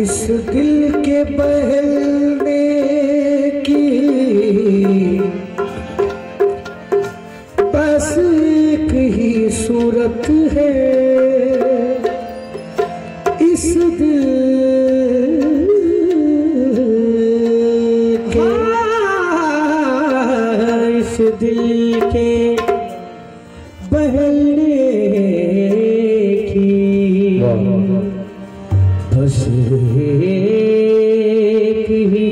इस दिल के बहलने की बस एक ही सूरत है। इस दिल के इस दिल के बहलने की बस एक ही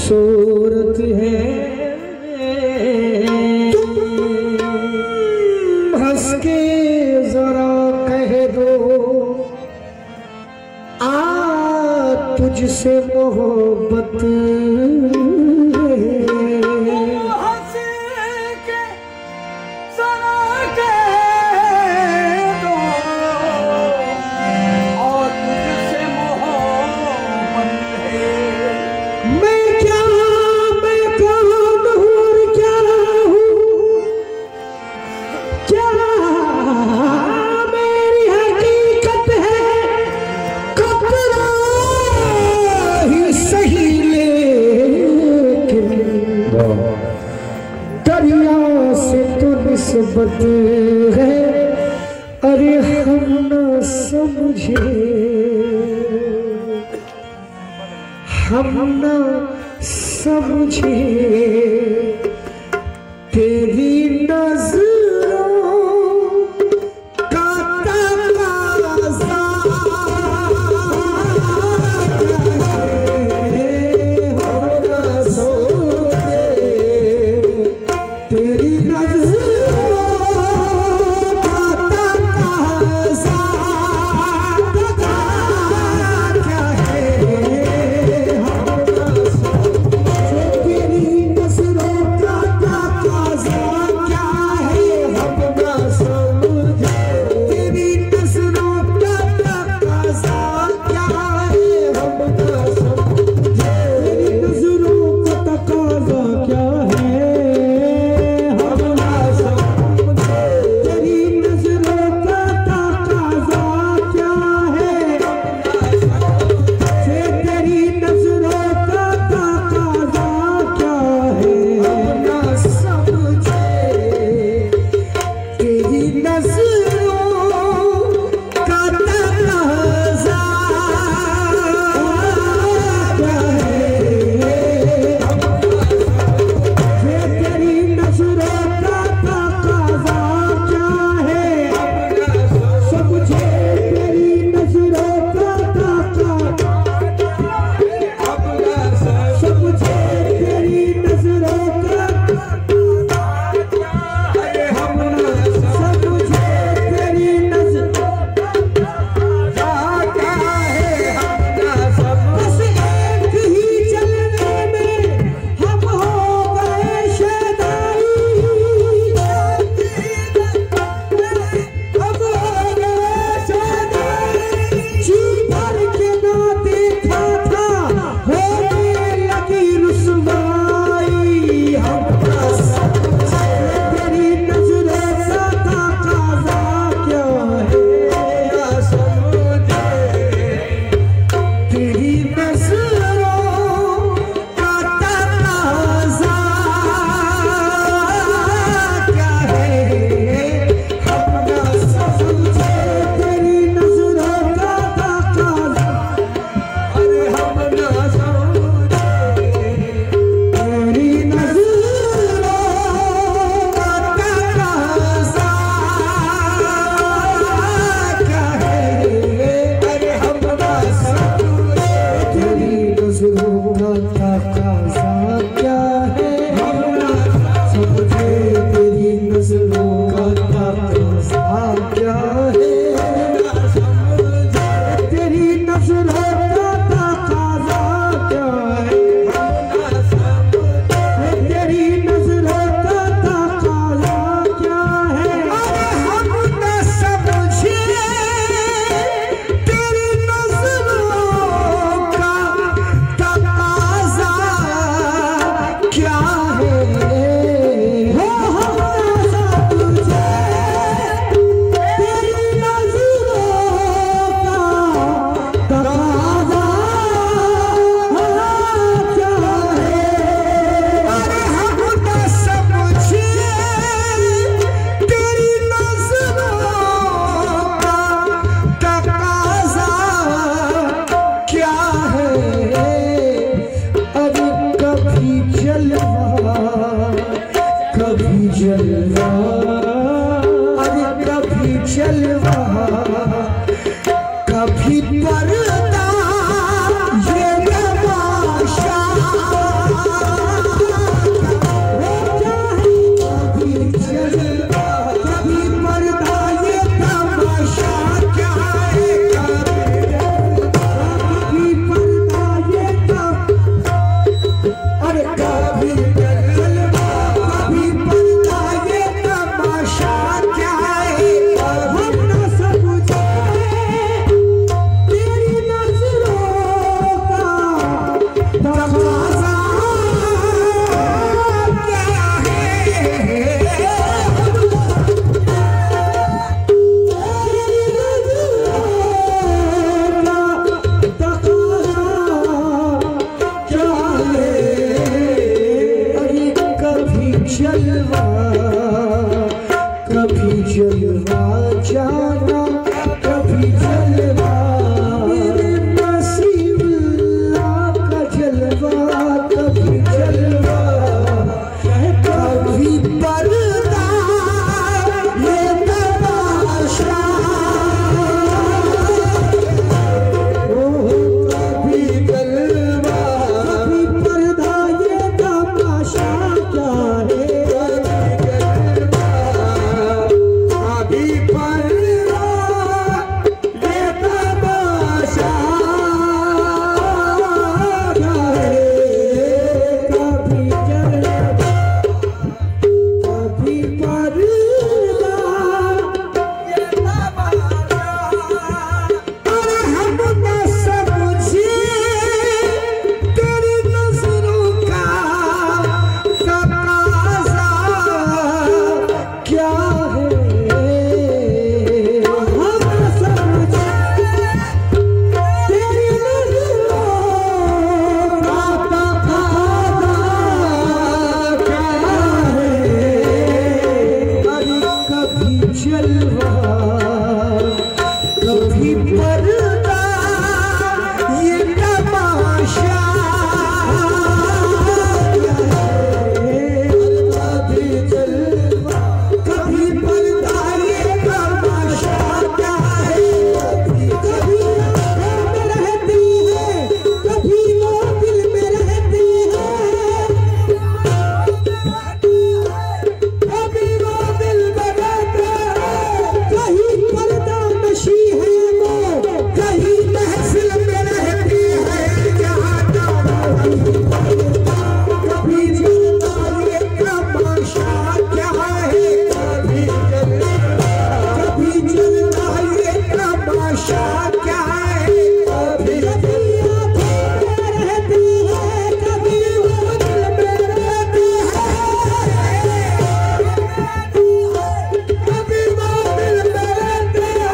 सूरत है। तुम हंस के जरा कह दो आ तुझसे मोहब्बत दरिया से तो निस्बत है। अरे हम न समझे हम न समझे तेरी नजरों का तकाज़ा क्या तमाशा क्या है, कभी रहती है, कभी वो दिल में रहती है, कभी वो दिल में रहती है,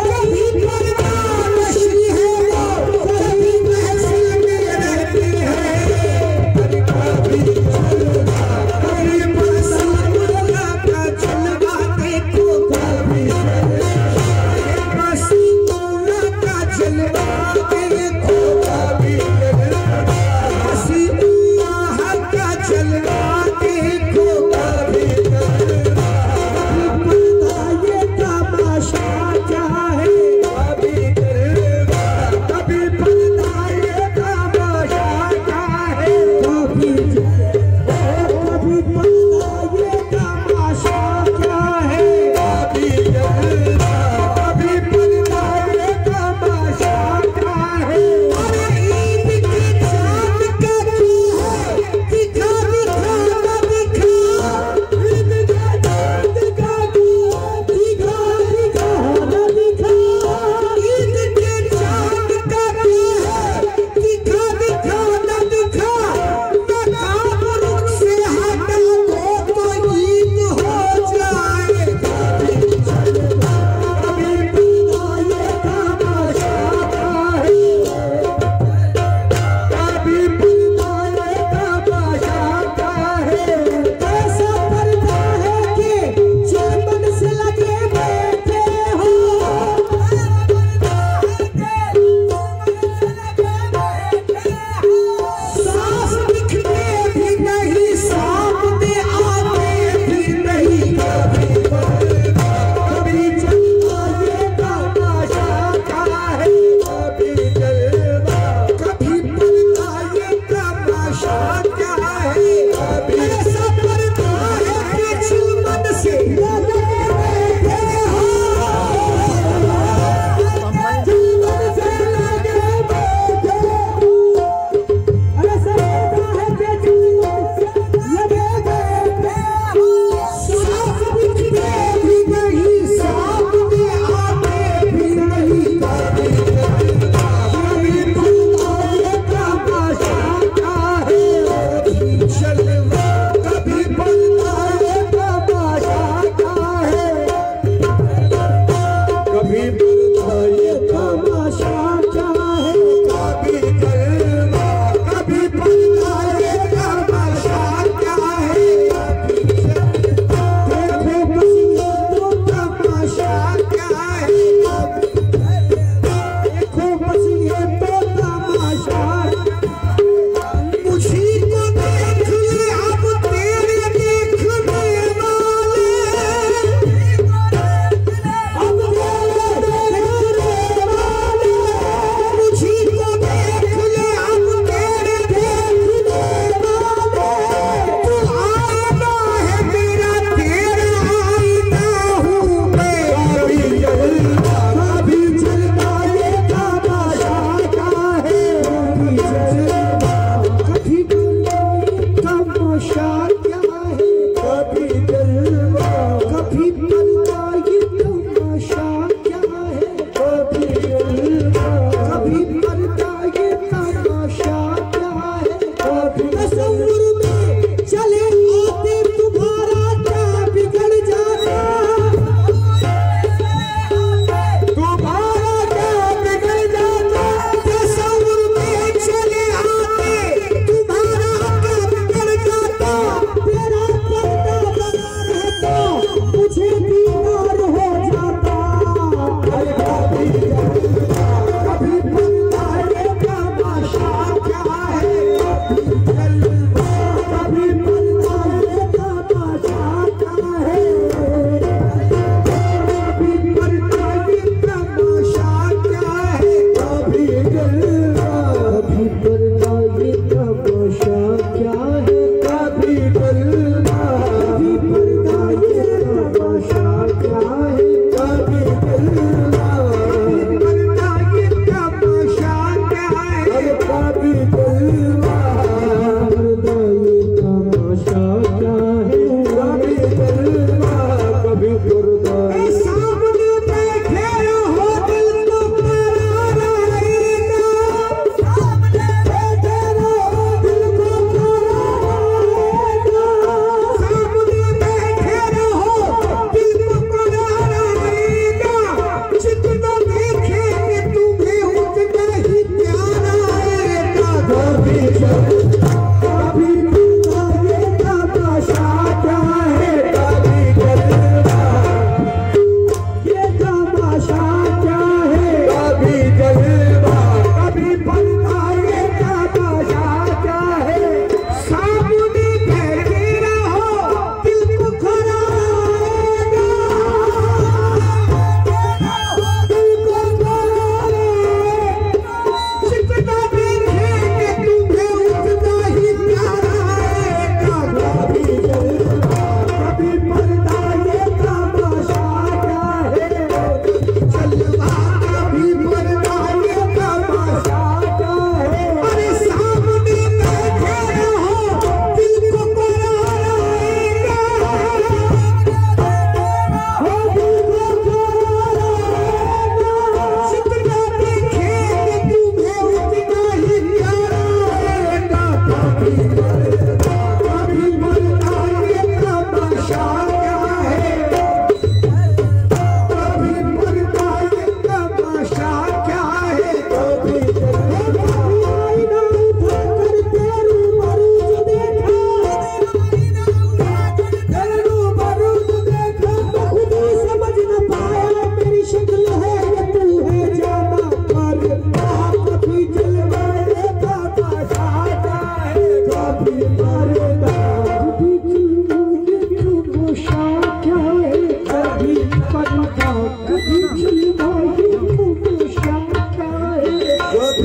कभी परवानशी है वो, कभी महफिल में रहती है, कभी बरसात का जलवा देखो, कभी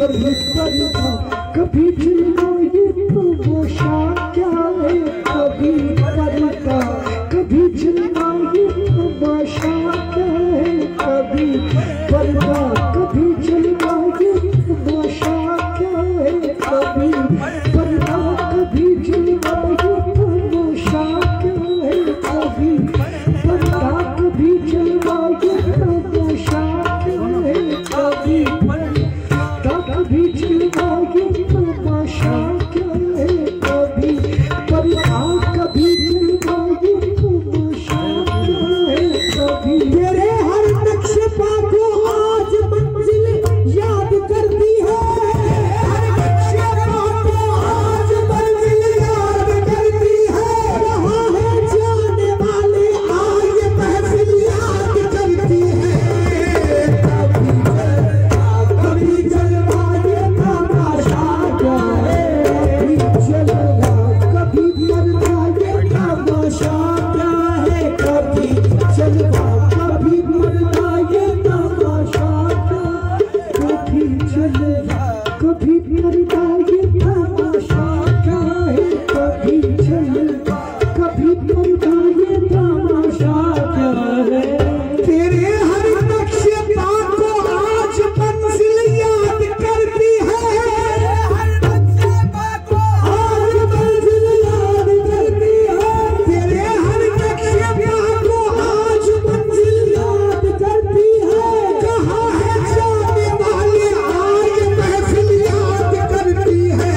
कभी पर्दा कभी फिल्म ये तमाशा क्या है कभी पर्दा कभी फिल्म ये तमाशा क्या है कभी पर्दा कभी फिल्म ये तमाशा क्या है कभी पर्दा कभी फिल्म ये तमाशा क्या है कभी पर्दा कभी फिल्म ये तमाशा क्या है कभी कभी फिल्म ये तमाशा क्या है कभी पर्दा कभी फिल्म ये तमाशा क्या है कभी तेरे हर नक्शे को आज मंजिल याद करती है हर नक्शे को आज मंजिल याद करती है कहाँ है जाने वाले आज महफिल याद करती है कभी जलवा ये तमाशा क्या है कभी जलवा कभी पर्दा ये तमाशा क्या है कभी जलवा कभी पर्दा ये तमाशा क्या कभी जलवा कभी पर्दा ये तमाशा क्या है कभी जलवा कभी पर्दा ये तमाशा क्या है तेरे हर नक्शे को आज मंजिल याद करती है हर नक्शे को आज मंजिल याद करती है तेरे हर नक्शे को आज मंजिल याद करती है कहाँ है जाने वाले आज महफिल याद करती है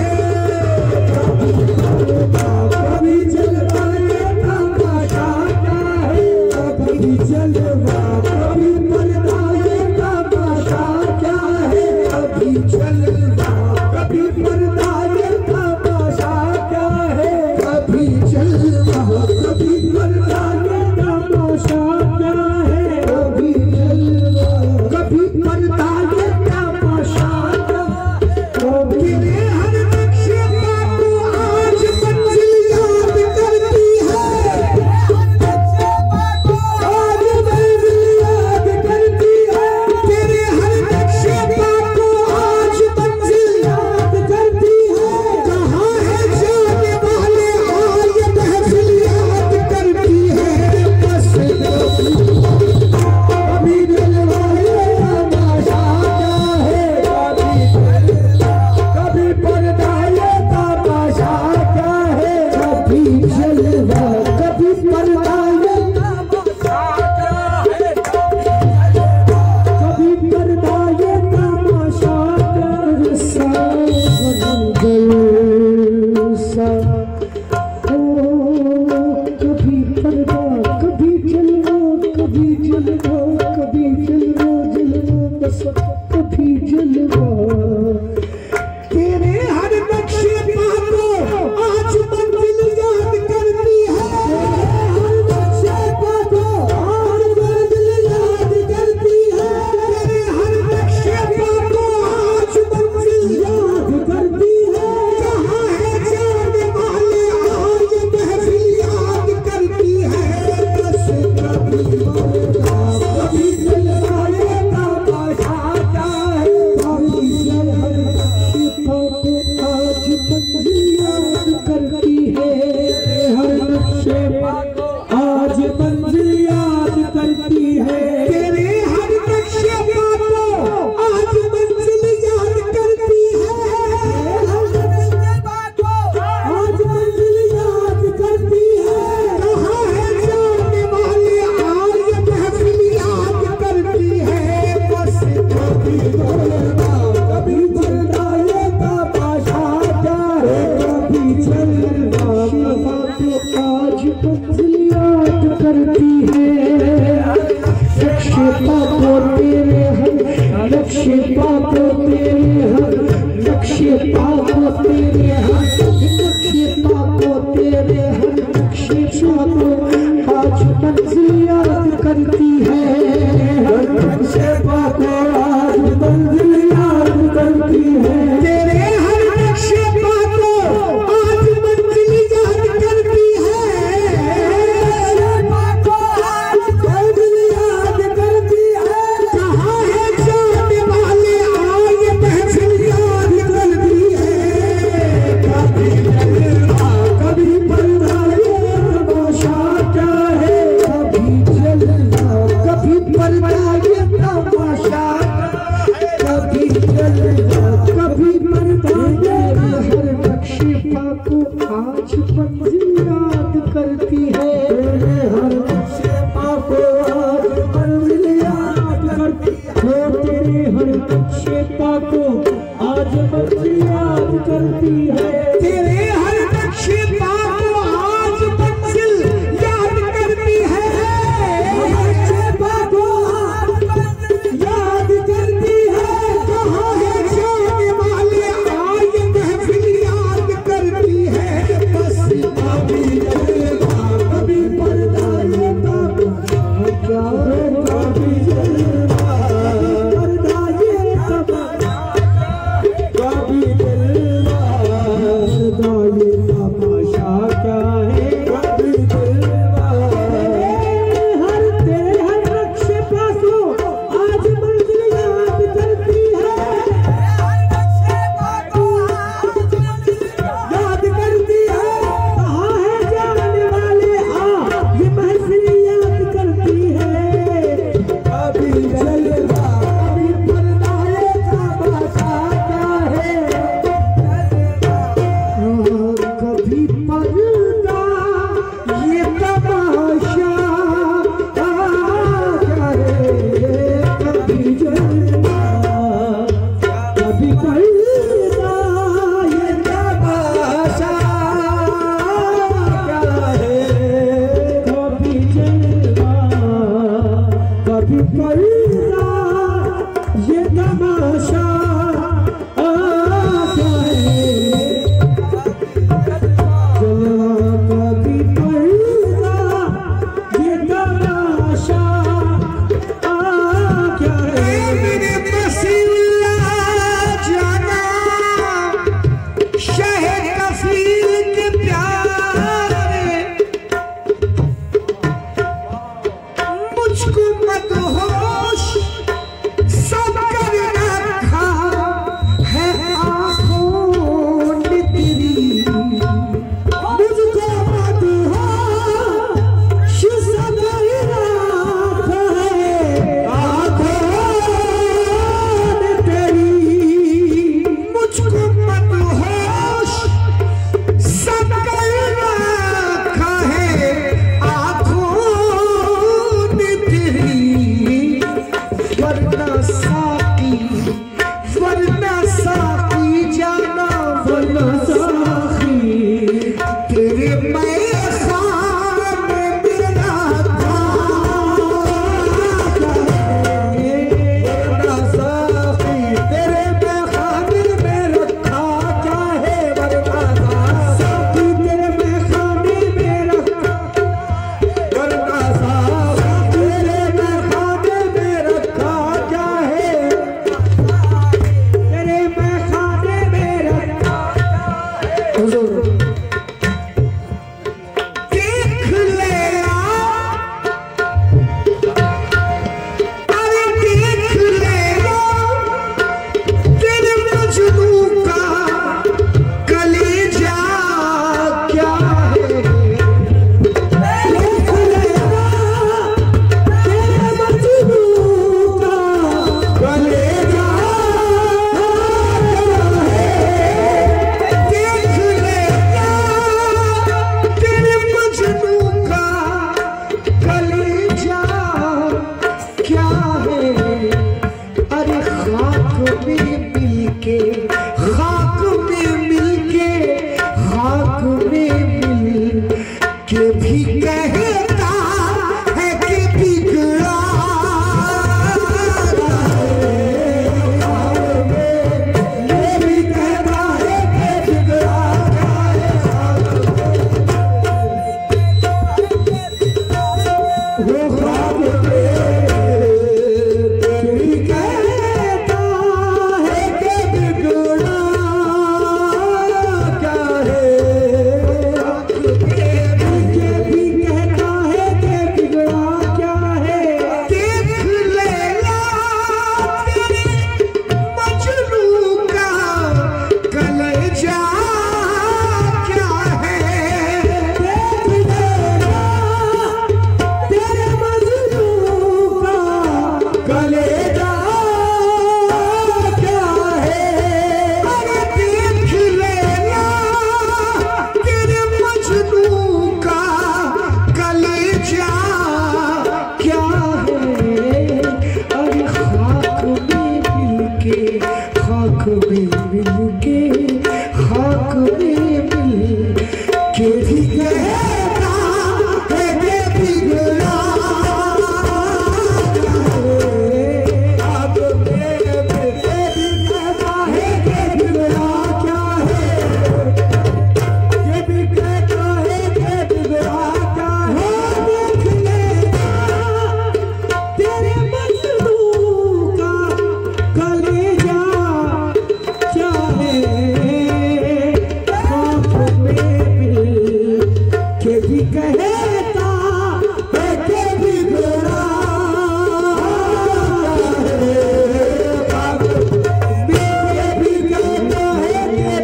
कभी जलवा ये तमाशा क्या है कभी जलवा कभी पर्दा ये तमाशा क्या है कभी जलवा कभी पर्दा ये तमाशा क्या है कभी जलवा कभी पर्दा ये तमाशा क्या है कभी जलवा कभी पर्दा ये तमाशा क्या कभी हर नक्शे को आज मंजिल याद करती है आज मंजिल याद करती है तेरे हर नक्शे को आज मंजिल याद करती है कहाँ है जाने वाले आज महफिल याद करती है बस कभी जलवा ये तमाशा क्या है कभी पर्दा ये तमाशा क्या है कभी जलवा कभी पर्दा ये तमाशा क्या है कभी पर्दा ये तमाशा क्या है कभी पर्दा कभी जलवा कभी जलवा कभी जलवा जलवा बस कभी जलवा तेरे हर नक्शे को आज मंजिल याद करती है हर नक्शे को आज मंजिल याद करती है तेरे हर नक्शे को आज मंजिल याद करती है कहाँ है जाने वाले आज महफिल याद करती है बस कभी जलवा ये तमाशा क्या है कभी जलवा आज मंजिल याद करती है हर नक्शे आज मंजिल याद करती है तेरे हर नक्शे आज मंजिल याद करती है हर नक्शे आज मंजिल याद करती है कहाँ है जाने वाले आज महफिल याद करती है बस कभी पर्दा ये तमाशा क्या है कभी जलवा आज मंजिल याद करती है नक्शे को तेरे हर नक्शे को तेरे हर नक्शे को तेरे हर नक्शे को तेरे हर नक्शे को आज मंजिल याद करती है हर नक्शे को आज मंजिल याद करती है तेरे हर नक्शे को आज मंजिल याद करती है आज मंजिल याद करती है कहाँ है जाने वाले आज महफिल मंजिल याद करती है, तेरे हर नक्शे पा को आज मंजिल याद करती है, तेरे हर नक्शे पा को आज मंजिल याद करती है, तेरे हर नक्शे पा को आज मंजिल याद करती है, नक्शे पा को याद करती है। कहाँ है जाने वाले आए महफिल याद करती है, बस कभी जलवा कभी पर्दा ये बाबा क्या कभी जलवा पर्दा ये बाबा कभी जलवा पर्दा ये तमाशा क्या है कभी जलवा। हर तेरे हर नक्शे पा को आज मंजिल याद करती है, याद करती है। कहाँ है जाने वाले ये महफिल याद करती है, कभी जलवा कभी पर्दा ये तमाशा क्या है, कभी पर्दा ये तमाशा क्या है, कभी जलवा कभी पर्दा ये तमाशा क्या है, कभी जलवा कभी पर्दा ये तमाशा क्या है, जलवा कभी पर्दा ये तमाशा क्या है। मेरे मसीहा जाना शहर कफील के प्यारे, मुझको मदहोश सब कर रखा है आँखों ने तेरी, मुझको मदहोश सब कर रखा है आँखों ने तेरी, मुझको मदहोश सब कर रखा है आँखों ने तेरी, वरना साकी जाना वरना साकी तेरे मैखान में मेरा वरना साकी तेरे मैखान में रखा चाहे, वरना साकी तेरे मैखान में रखा, वरना साकी तेरे मैखान में रखा चाहे, के खाक में मिल के खाक में मिल के भी कहता है कि बिगड़ा खाक में मिल के भी कहता है कि बिगड़ा क्या है, ये भी कहता है कि बिगड़ा क्या है। देख लेना तेरे मजनू का कलेजा चाहे खाक में मिल के भी कहता है कि बिगड़ा खाक में भी कहता है कि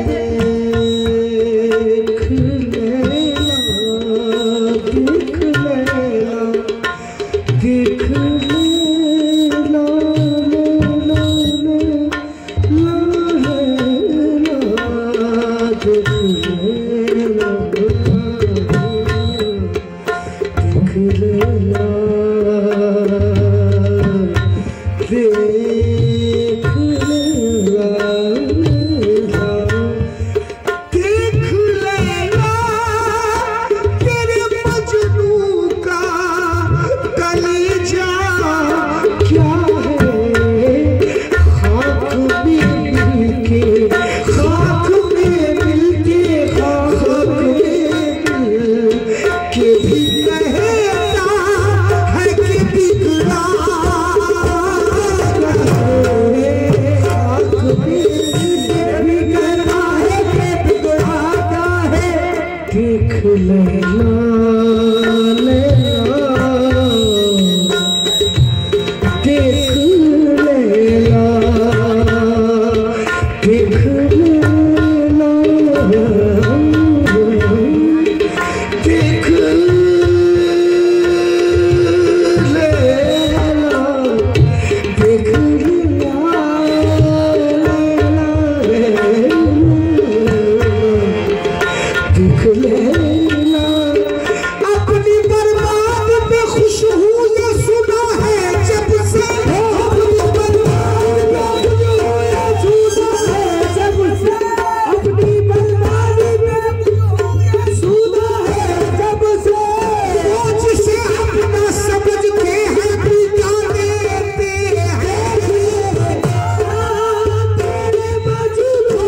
देख लेना अपनी बर्बाद पे खुश हूँ ये सुना है जब से, अपनी बर्बाद पे सुना है जब से, अपनी बर्बाद पे सुना है जब से, सोच से अपना समझ के है बिता देते हैं तेरे मजनू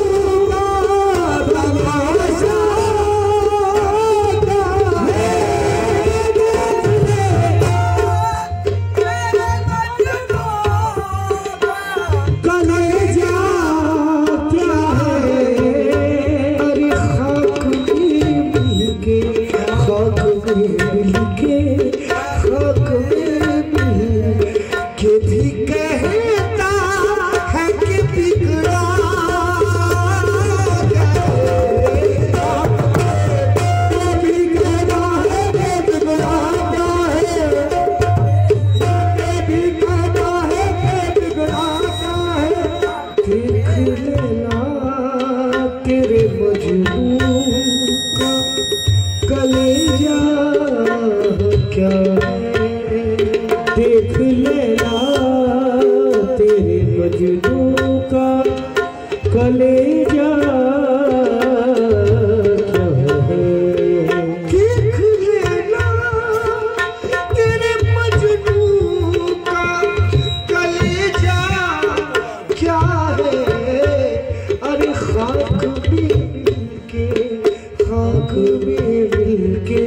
का तमाशा तेरे मजनू का कलेजा क्या है, देख लेना तेरे मजनू का कलेजा क्या है, देख लेना तेरे मजनू का कलेजा क्या है। अरे खाक में मिलके खाक में मिलके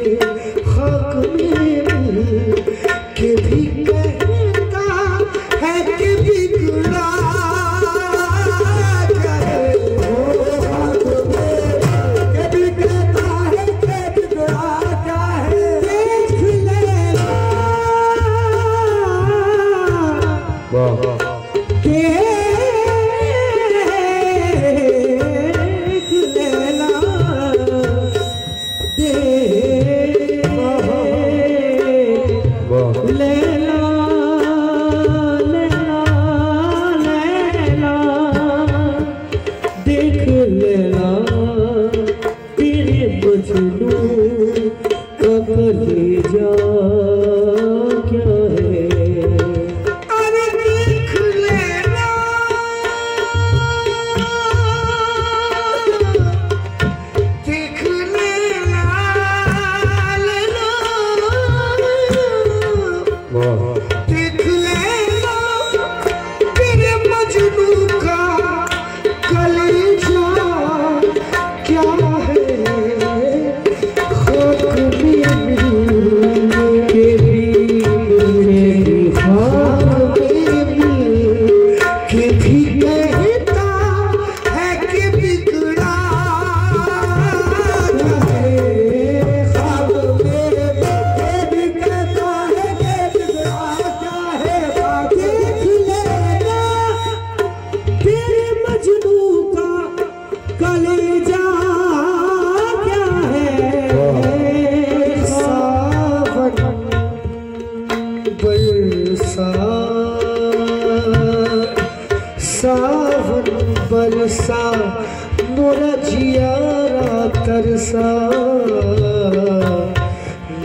खाक में मिलके भी कहता है कि बिगड़ा क्या है। कहता है कि बिगड़ा ख्वाब मेरे भी कहता है कि बिगड़ा चाहे देख लेना तेरे मजनू का कलेजा क्या है सावन बरसा सावन बरसा मोरा जियारा तरसा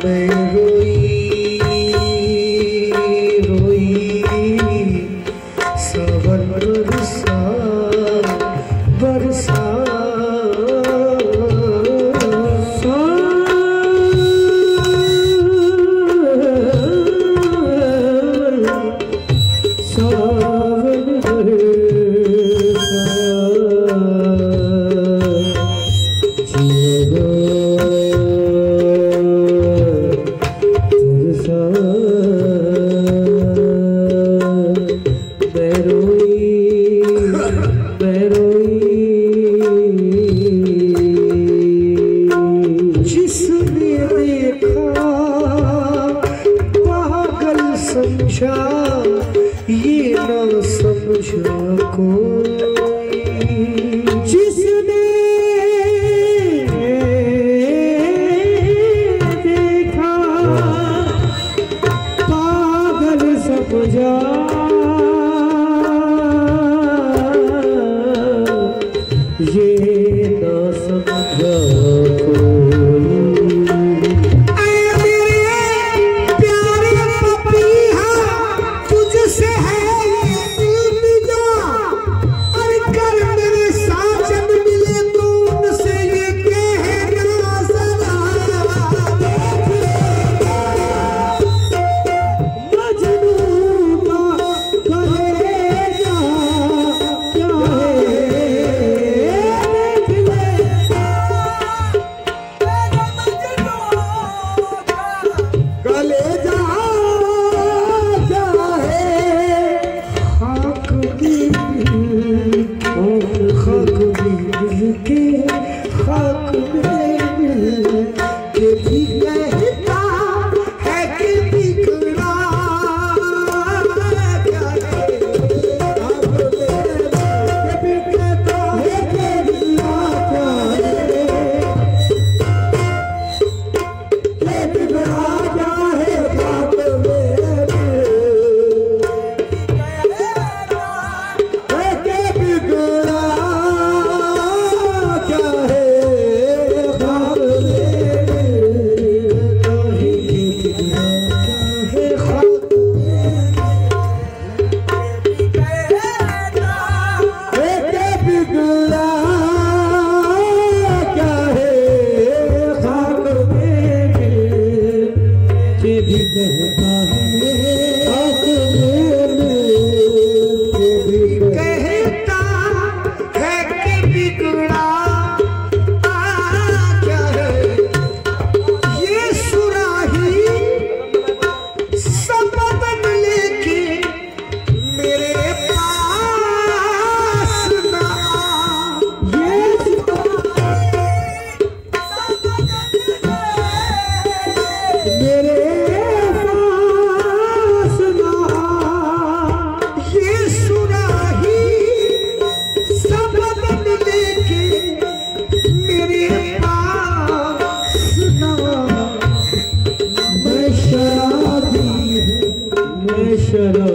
मैं रोई रोई सावन बरसा बरसा जिसने देखा पागल समझा ये ना समझा कोई जिसने देखा पागल समझा ये ना समझा शराबी